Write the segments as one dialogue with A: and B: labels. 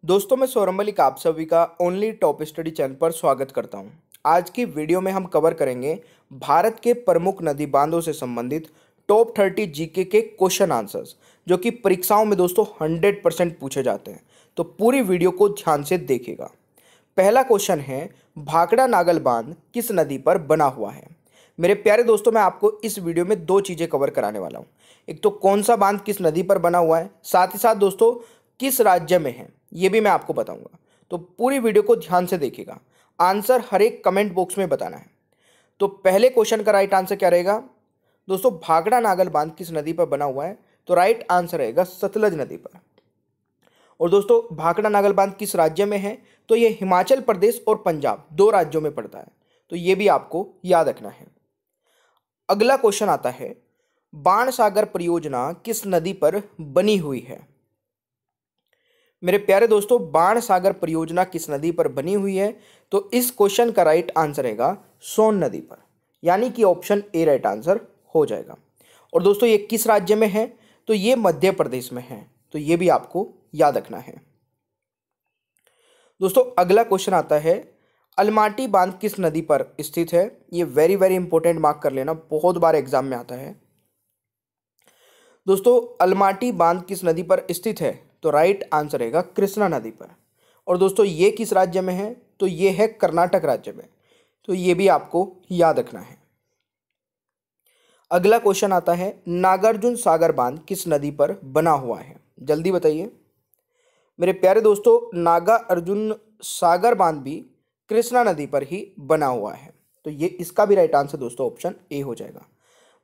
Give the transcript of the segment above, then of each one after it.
A: दोस्तों मैं सौरभ मलिक आप सभी का ओनली टॉप स्टडी चैनल पर स्वागत करता हूं। आज की वीडियो में हम कवर करेंगे भारत के प्रमुख नदी बांधों से संबंधित टॉप 30 जीके के क्वेश्चन आंसर्स, जो कि परीक्षाओं में दोस्तों 100% पूछे जाते हैं। तो पूरी वीडियो को ध्यान से देखिएगा। पहला क्वेश्चन है, भाखड़ा नागल बांध किस नदी पर बना हुआ है। मेरे प्यारे दोस्तों, मैं आपको इस वीडियो में दो चीज़ें कवर कराने वाला हूँ। एक तो कौन सा बांध किस नदी पर बना हुआ है, साथ ही साथ दोस्तों किस राज्य में है, ये भी मैं आपको बताऊंगा। तो पूरी वीडियो को ध्यान से देखिएगा। आंसर हर एक कमेंट बॉक्स में बताना है। तो पहले क्वेश्चन का राइट आंसर क्या रहेगा दोस्तों? भाखड़ा नागल बांध किस नदी पर बना हुआ है? तो राइट आंसर रहेगा सतलज नदी पर। और दोस्तों भाखड़ा नागल बांध किस राज्य में है? तो ये हिमाचल प्रदेश और पंजाब दो राज्यों में पड़ता है। तो ये भी आपको याद रखना है। अगला क्वेश्चन आता है, बाणसागर परियोजना किस नदी पर बनी हुई है। मेरे प्यारे दोस्तों, बाणसागर परियोजना किस नदी पर बनी हुई है? तो इस क्वेश्चन का राइट आंसर रहेगा सोन नदी पर, यानी कि ऑप्शन ए राइट आंसर हो जाएगा। और दोस्तों ये किस राज्य में है? तो ये मध्य प्रदेश में है। तो ये भी आपको याद रखना है। दोस्तों अगला क्वेश्चन आता है, अलमाटी बांध किस नदी पर स्थित है। ये वेरी वेरी इंपॉर्टेंट, मार्क कर लेना, बहुत बार एग्जाम में आता है। दोस्तों अलमाटी बांध किस नदी पर स्थित है? तो राइट आंसर रहेगा कृष्णा नदी पर। और दोस्तों ये किस राज्य में है? तो ये है कर्नाटक राज्य में। तो ये भी आपको याद रखना है। अगला क्वेश्चन आता है, नागार्जुन सागर बांध किस नदी पर बना हुआ है। जल्दी बताइए मेरे प्यारे दोस्तों। नागा अर्जुन सागर बांध भी कृष्णा नदी पर ही बना हुआ है। तो ये इसका भी राइट आंसर दोस्तों ऑप्शन ए हो जाएगा।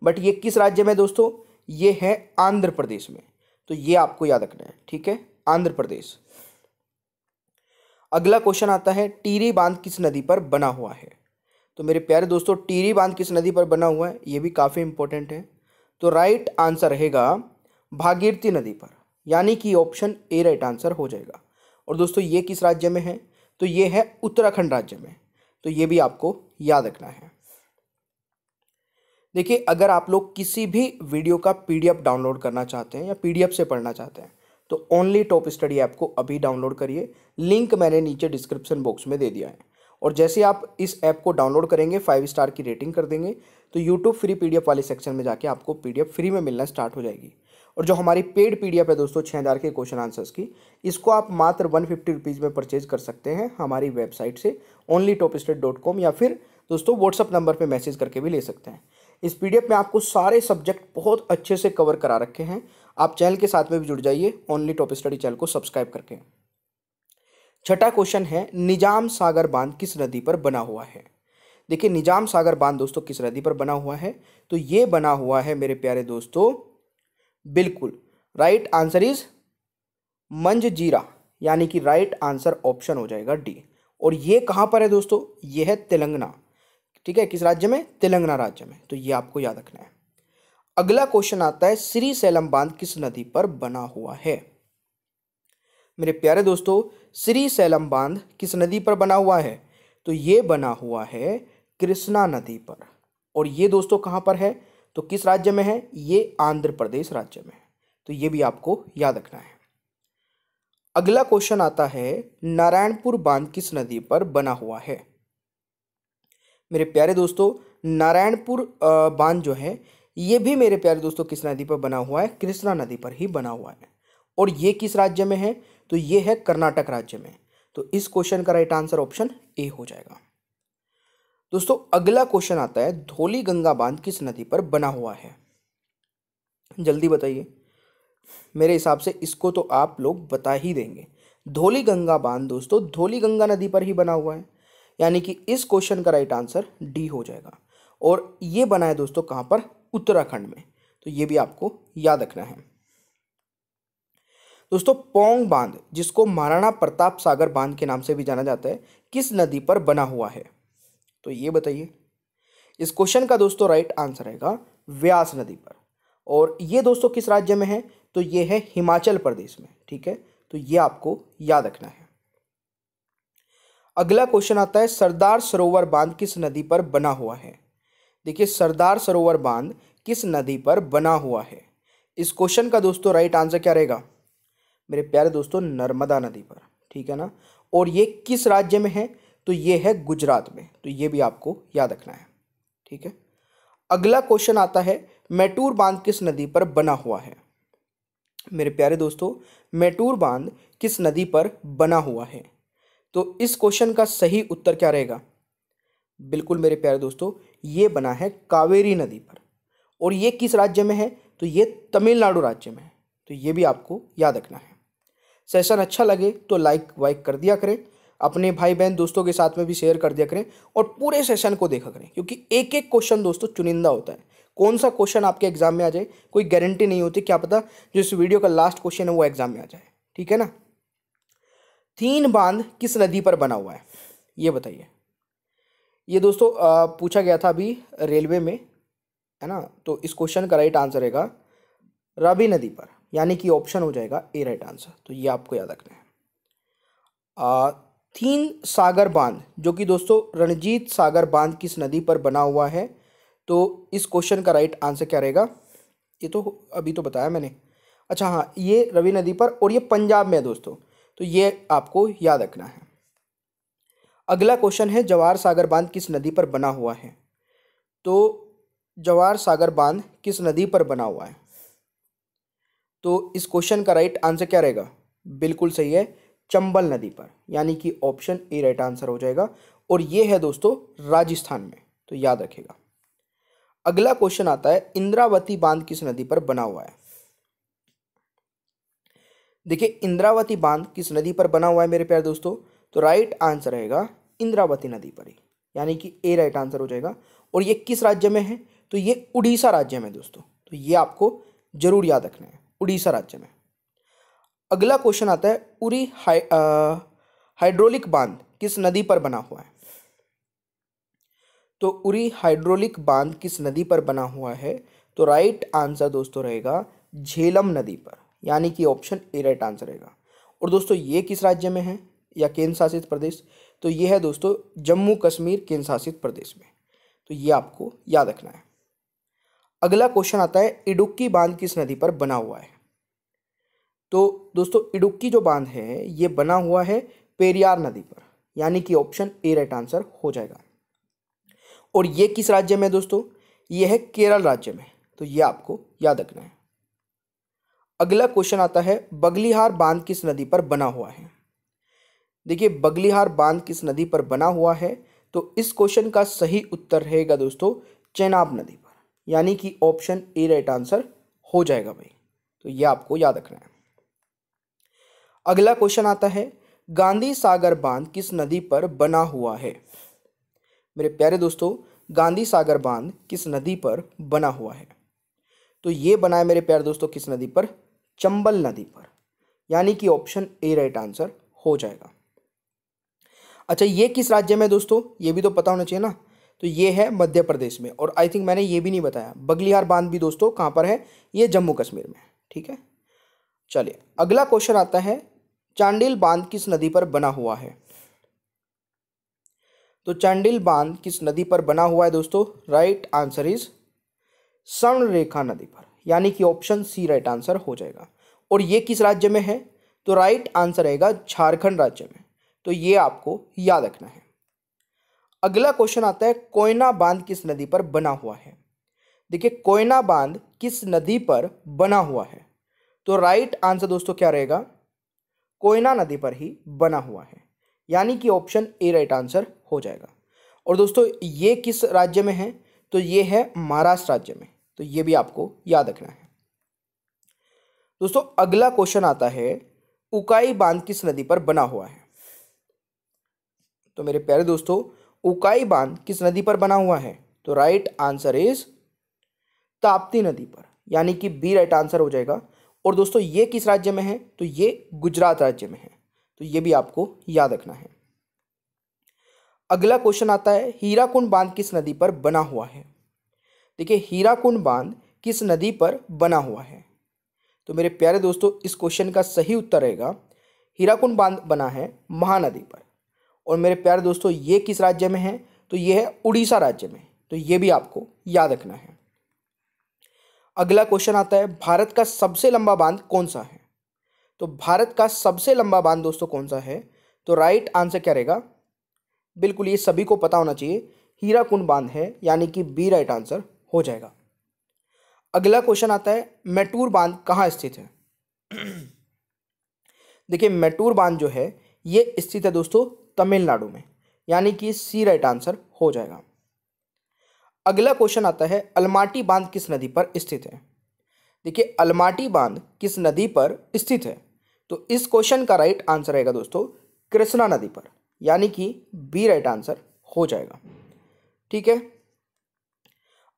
A: बट ये किस राज्य में दोस्तों? ये है आंध्र प्रदेश में। तो ये आपको याद रखना है, ठीक है, आंध्र प्रदेश। अगला क्वेश्चन आता है, टिहरी बांध किस नदी पर बना हुआ है। तो मेरे प्यारे दोस्तों टिहरी बांध किस नदी पर बना हुआ है? ये भी काफ़ी इंपॉर्टेंट है। तो राइट आंसर रहेगा भागीरथी नदी पर, यानी कि ऑप्शन ए राइट आंसर हो जाएगा। और दोस्तों ये किस राज्य में है? तो ये है उत्तराखंड राज्य में। तो ये भी आपको याद रखना है। देखिए अगर आप लोग किसी भी वीडियो का पीडीएफ डाउनलोड करना चाहते हैं या पीडीएफ से पढ़ना चाहते हैं, तो ओनली टॉप स्टडी ऐप को अभी डाउनलोड करिए। लिंक मैंने नीचे डिस्क्रिप्शन बॉक्स में दे दिया है। और जैसे आप इस ऐप को डाउनलोड करेंगे, 5 स्टार की रेटिंग कर देंगे, तो यूट्यूब फ्री पीडीएफ वाले सेक्शन में जाके आपको पीडीएफ फ्री में मिलना स्टार्ट हो जाएगी। और जो हमारी पेड पीडीएफ है दोस्तों 6000 के क्वेश्चन आंसर्स की, इसको आप मात्र 150 रुपीज़ में परचेज कर सकते हैं हमारी वेबसाइट से onlytopstudy.com, या फिर दोस्तों व्हाट्सअप नंबर पर मैसेज करके भी ले सकते हैं। इस पीडीएफ में आपको सारे सब्जेक्ट बहुत अच्छे से कवर करा रखे हैं। आप चैनल के साथ में भी जुड़ जाइए ओनली टॉप स्टडी चैनल को सब्सक्राइब करके। छठा क्वेश्चन है, निजाम सागर बांध किस नदी पर बना हुआ है। देखिए निजाम सागर बांध दोस्तों किस नदी पर बना हुआ है? तो ये बना हुआ है मेरे प्यारे दोस्तों, बिल्कुल राइट आंसर इज मंजजीरा, यानी कि राइट आंसर ऑप्शन हो जाएगा डी। और ये कहाँ पर है दोस्तों? ये है तेलंगाना, ठीक है, किस राज्य में? तेलंगाना राज्य में। तो ये आपको याद रखना है। अगला क्वेश्चन आता है, श्री सैलम बांध किस नदी पर बना हुआ है। मेरे प्यारे दोस्तों श्री सैलम बांध किस नदी पर बना हुआ है? तो ये बना हुआ है कृष्णा नदी पर। और ये दोस्तों कहाँ पर है? तो किस राज्य में है? ये आंध्र प्रदेश राज्य में। तो ये भी आपको याद रखना है। अगला क्वेश्चन आता है, नारायणपुर बांध किस नदी पर बना हुआ है। मेरे प्यारे दोस्तों नारायणपुर बांध जो है, ये भी मेरे प्यारे दोस्तों किस नदी पर बना हुआ है? कृष्णा नदी पर ही बना हुआ है। और ये किस राज्य में है? तो ये है कर्नाटक राज्य में। तो इस क्वेश्चन का राइट आंसर ऑप्शन ए हो जाएगा। दोस्तों अगला क्वेश्चन आता है, धौली गंगा बांध किस नदी पर बना हुआ है। जल्दी बताइए। मेरे हिसाब से इसको तो आप लोग बता ही देंगे। धौली गंगा बांध दोस्तों धौली गंगा नदी पर ही बना हुआ है, यानी कि इस क्वेश्चन का राइट आंसर डी हो जाएगा। और ये बना है दोस्तों कहाँ पर? उत्तराखंड में। तो ये भी आपको याद रखना है। दोस्तों पौंग बांध, जिसको महाराणा प्रताप सागर बांध के नाम से भी जाना जाता है, किस नदी पर बना हुआ है? तो ये बताइए। इस क्वेश्चन का दोस्तों राइट आंसर रहेगा व्यास नदी पर। और ये दोस्तों किस राज्य में है? तो ये है हिमाचल प्रदेश में, ठीक है। तो ये आपको याद रखना है। अगला क्वेश्चन आता है, सरदार सरोवर बांध किस नदी पर बना हुआ है। देखिए सरदार सरोवर बांध किस नदी पर बना हुआ है? इस क्वेश्चन का दोस्तों राइट आंसर क्या रहेगा मेरे प्यारे दोस्तों? नर्मदा नदी पर, ठीक है ना। और ये किस राज्य में है, तो ये है गुजरात में, तो ये भी आपको याद रखना है, ठीक है। अगला क्वेश्चन आता है, मैटूर बांध किस नदी पर बना हुआ है। मेरे प्यारे दोस्तों, मैटूर बांध किस नदी पर बना हुआ है, तो इस क्वेश्चन का सही उत्तर क्या रहेगा। बिल्कुल मेरे प्यारे दोस्तों, ये बना है कावेरी नदी पर। और ये किस राज्य में है, तो ये तमिलनाडु राज्य में है, तो ये भी आपको याद रखना है। सेशन अच्छा लगे तो लाइक वाइक कर दिया करें, अपने भाई बहन दोस्तों के साथ में भी शेयर कर दिया करें, और पूरे सेशन को देखा करें, क्योंकि एक एक क्वेश्चन दोस्तों चुनिंदा होता है। कौन सा क्वेश्चन आपके एग्जाम में आ जाए कोई गारंटी नहीं होती, क्या पता जो इस वीडियो का लास्ट क्वेश्चन है वो एग्जाम में आ जाए, ठीक है ना। तीन बांध किस नदी पर बना हुआ है, ये बताइए। ये दोस्तों पूछा गया था अभी रेलवे में, है ना। तो इस क्वेश्चन का राइट आंसर रहेगा रावी नदी पर, यानी कि ऑप्शन हो जाएगा ए राइट आंसर, तो ये आपको याद रखना है। तीन सागर बांध, जो कि दोस्तों रणजीत सागर बांध किस नदी पर बना हुआ है, तो इस क्वेश्चन का राइट आंसर क्या रहेगा। ये तो अभी तो बताया मैंने, अच्छा हाँ, ये रवि नदी पर, और ये पंजाब में है दोस्तों, तो ये आपको याद रखना है। अगला क्वेश्चन है, जवाहर सागर बांध किस नदी पर बना हुआ है, तो जवाहर सागर बांध किस नदी पर बना हुआ है, तो इस क्वेश्चन का राइट आंसर क्या रहेगा। बिल्कुल सही है, चंबल नदी पर, यानी कि ऑप्शन ए राइट आंसर हो जाएगा। और ये है दोस्तों राजस्थान में, तो याद रखिएगा। अगला क्वेश्चन आता है, इंद्रावती बांध किस नदी पर बना हुआ है। देखिए इंद्रावती बांध किस नदी पर बना हुआ है मेरे प्यारे दोस्तों, तो राइट आंसर रहेगा इंद्रावती नदी पर ही, यानी कि ए राइट आंसर हो जाएगा। और ये किस राज्य में है, तो ये उड़ीसा राज्य में दोस्तों, तो ये आपको जरूर याद रखना है, उड़ीसा राज्य में। अगला क्वेश्चन आता है, उरी हाइड्रोलिक बांध किस नदी पर बना हुआ है, तो उरी हाइड्रोलिक बांध किस नदी पर बना हुआ है, तो राइट आंसर दोस्तों रहेगा झेलम नदी पर, यानी कि ऑप्शन ए राइट आंसर रहेगा। और दोस्तों ये किस राज्य में है या केंद्र शासित प्रदेश, तो ये है दोस्तों जम्मू कश्मीर केंद्र शासित प्रदेश में, तो ये आपको याद रखना है। अगला क्वेश्चन आता है, इडुक्की बांध किस नदी पर बना हुआ है, तो दोस्तों इडुक्की जो बांध है ये बना हुआ है पेरियार नदी पर, यानी कि ऑप्शन ए राइट आंसर हो जाएगा। और ये किस राज्य में दोस्तों, ये है केरल राज्य में, तो ये आपको याद रखना है। अगला क्वेश्चन आता है, बगलिहार बांध किस नदी पर बना हुआ है। देखिए बगलिहार बांध किस नदी पर बना हुआ है, तो इस क्वेश्चन का सही उत्तर रहेगा दोस्तों चेनाब नदी पर, यानी कि ऑप्शन ए राइट आंसर हो जाएगा भाई, तो ये आपको याद रखना है। अगला क्वेश्चन आता है, गांधी सागर बांध किस नदी पर बना हुआ है। मेरे प्यारे दोस्तों, गांधी सागर बांध किस नदी पर बना हुआ है, तो ये बना है मेरे प्यारे दोस्तों किस नदी पर, चंबल नदी पर, यानी कि ऑप्शन ए राइट आंसर हो जाएगा। अच्छा ये किस राज्य में दोस्तों, ये भी तो पता होना चाहिए ना, तो ये है मध्य प्रदेश में। और आई थिंक मैंने ये भी नहीं बताया, बगलिहार बांध भी दोस्तों कहाँ पर है, ये जम्मू कश्मीर में, ठीक है। चलिए अगला क्वेश्चन आता है, चांडिल बांध किस नदी पर बना हुआ है, तो चांडिल बांध किस नदी पर बना हुआ है दोस्तों, राइट आंसर इज स्वर्णरेखा नदी पर, यानी कि ऑप्शन सी राइट आंसर हो जाएगा। और ये किस राज्य में है, तो राइट आंसर रहेगा झारखंड राज्य में, तो ये आपको याद रखना है। अगला क्वेश्चन आता है, कोयना बांध किस नदी पर बना हुआ है। देखिए कोयना बांध किस नदी पर बना हुआ है, तो राइट आंसर दोस्तों क्या रहेगा, कोयना नदी पर ही बना हुआ है, यानी कि ऑप्शन ए राइट आंसर हो जाएगा। और दोस्तों ये किस राज्य में है, तो ये है महाराष्ट्र राज्य में, तो ये भी आपको याद रखना है। दोस्तों अगला क्वेश्चन आता है, उकाई बांध किस नदी पर बना हुआ है। तो मेरे प्यारे दोस्तों, उकाई बांध किस नदी पर बना हुआ है, तो राइट आंसर इज ताप्ती नदी पर, यानी कि बी राइट आंसर हो जाएगा। और दोस्तों ये किस राज्य में है, तो ये गुजरात राज्य में है, तो ये भी आपको याद रखना है। अगला क्वेश्चन आता है, हीराकुंड बांध किस नदी पर बना हुआ है। देखिए हीराकुंड बांध किस नदी पर बना हुआ है, तो मेरे प्यारे दोस्तों इस क्वेश्चन का सही उत्तर रहेगा, हीराकुंड बांध बना है महानदी पर। और मेरे प्यारे दोस्तों ये किस राज्य में है, तो ये है उड़ीसा राज्य में, तो ये भी आपको याद रखना है। अगला क्वेश्चन आता है, भारत का सबसे लंबा बांध कौन सा है। तो भारत का सबसे लंबा बांध दोस्तों कौन सा है? तो राइट आंसर क्या रहेगा? बिल्कुल ये सभी को पता होना चाहिए, हीराकुंड बांध है, यानी कि बी राइट आंसर हो जाएगा। अगला क्वेश्चन आता है, मैटूर बांध कहाँ स्थित है? देखिए मैटूर बांध जो है ये स्थित है दोस्तों तमिलनाडु में, यानी कि सी राइट आंसर हो जाएगा। अगला क्वेश्चन आता है, अलमाटी बांध किस नदी पर स्थित है? देखिए अलमाटी बांध किस नदी पर स्थित है? तो इस क्वेश्चन का राइट आंसर रहेगा दोस्तों कृष्णा नदी पर, यानी कि बी राइट आंसर हो जाएगा। ठीक है।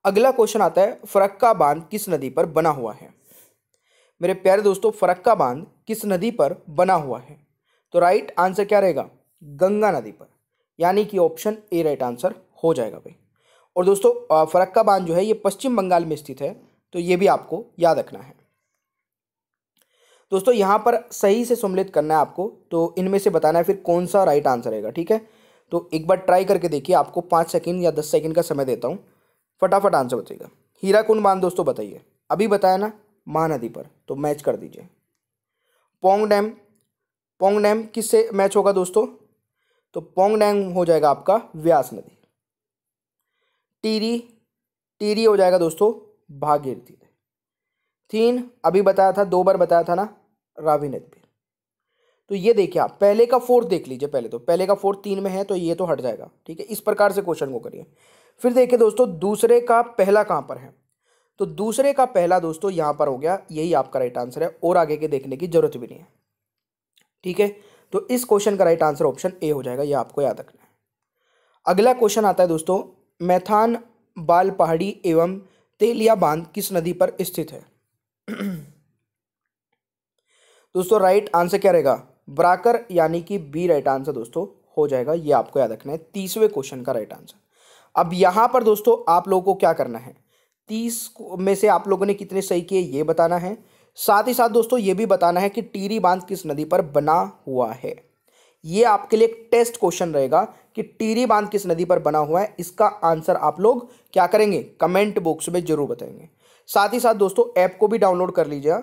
A: अगला क्वेश्चन आता है, फरक्का बांध किस नदी पर बना हुआ है? मेरे प्यारे दोस्तों फरक्का बांध किस नदी पर बना हुआ है? तो राइट आंसर क्या रहेगा? गंगा नदी पर, यानी कि ऑप्शन ए राइट आंसर हो जाएगा भाई। और दोस्तों फरक्का बांध जो है ये पश्चिम बंगाल में स्थित है, तो ये भी आपको याद रखना है। दोस्तों यहाँ पर सही से सम्मिलित करना है आपको, तो इनमें से बताना है फिर कौन सा राइट आंसर रहेगा। ठीक है, तो एक बार ट्राई करके देखिए, आपको 5 सेकंड या 10 सेकंड का समय देता हूँ, फटाफट आंसर बताइएगा। हीराकुंड बांध दोस्तों बताइए, अभी बताया ना महानदी पर, तो मैच कर दीजिए। पोंग डैम किससे मैच होगा दोस्तों? तो पोंग डैम हो जाएगा आपका व्यास नदी। टीरी हो जाएगा दोस्तों भागीरथी। 3 अभी बताया था, 2 बार बताया था ना, रावी नदी पे। तो ये देखिए आप पहले का 4th देख लीजिए, पहले का 4th 3 में है, तो ये तो हट जाएगा। ठीक है, इस प्रकार से क्वेश्चन को करिए। फिर देखिए दोस्तों दूसरे का पहला कहाँ पर है? तो दूसरे का पहला दोस्तों यहाँ पर हो गया, यही आपका राइट आंसर है, और आगे के देखने की जरूरत भी नहीं है। ठीक है, तो इस क्वेश्चन का राइट आंसर ऑप्शन ए हो जाएगा, ये आपको याद रखना है। अगला क्वेश्चन आता है दोस्तों, मैथान बाल पहाड़ी एवं तेलिया बांध किस नदी पर स्थित है? दोस्तों राइट आंसर क्या रहेगा? ब्राकर, यानी कि बी राइट आंसर दोस्तों हो जाएगा, ये आपको याद रखना है 30वें क्वेश्चन का राइट आंसर। अब यहां पर दोस्तों आप लोगों को क्या करना है, 30 में से आप लोगों ने कितने सही किए ये बताना है। साथ ही साथ दोस्तों ये भी बताना है कि टिहरी बांध किस नदी पर बना हुआ है। ये आपके लिए एक टेस्ट क्वेश्चन रहेगा कि टिहरी बांध किस नदी पर बना हुआ है। इसका आंसर आप लोग क्या करेंगे, कमेंट बॉक्स में जरूर बताएंगे। साथ ही साथ दोस्तों ऐप को भी डाउनलोड कर लीजिए।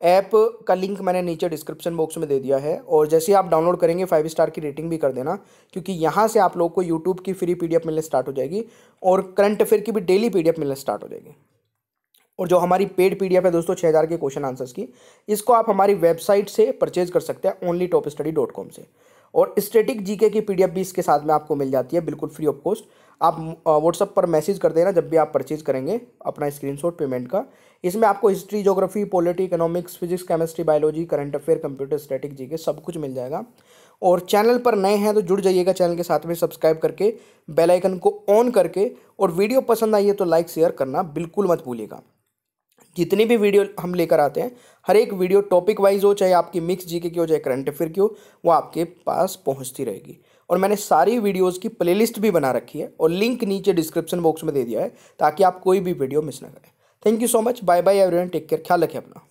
A: ऐप का लिंक मैंने नीचे डिस्क्रिप्शन बॉक्स में दे दिया है, और जैसे ही आप डाउनलोड करेंगे 5 स्टार की रेटिंग भी कर देना, क्योंकि यहाँ से आप लोग को यूट्यूब की फ्री पीडीएफ मिलने स्टार्ट हो जाएगी, और करंट अफेयर की भी डेली पीडीएफ मिलने स्टार्ट हो जाएगी। और जो हमारी पेड पीडीएफ है दोस्तों 6000 के क्वेश्चन आंसर्स की, इसको आप हमारी वेबसाइट से परचेज कर सकते हैं, onlytopstudy.com से। और स्टैटिक जीके की पीडीएफ भी इसके साथ में आपको मिल जाती है बिल्कुल फ्री ऑफ कॉस्ट। आप व्हाट्सअप पर मैसेज कर देना जब भी आप परचेज करेंगे अपना स्क्रीनशॉट पेमेंट का। इसमें आपको history, geography, polity, economics, physics, chemistry, biology, current affair, computer, static GK सब कुछ मिल जाएगा। और चैनल पर नए हैं तो जुड़ जाइएगा चैनल के साथ में, सब्सक्राइब करके बेल आइकन को ऑन करके, और वीडियो पसंद आई है तो लाइक शेयर करना बिल्कुल मत भूलिएगा। जितनी भी वीडियो हम लेकर आते हैं, हर एक वीडियो टॉपिक वाइज हो, चाहे आपकी मिक्स जीके की हो, चाहे करंट अफेयर की हो, वो आपके पास पहुंचती रहेगी। और मैंने सारी वीडियोस की प्लेलिस्ट भी बना रखी है, और लिंक नीचे डिस्क्रिप्शन बॉक्स में दे दिया है, ताकि आप कोई भी वीडियो मिस ना करें। Thank you so much, bye bye everyone, take care, ख्याल रखें अपना।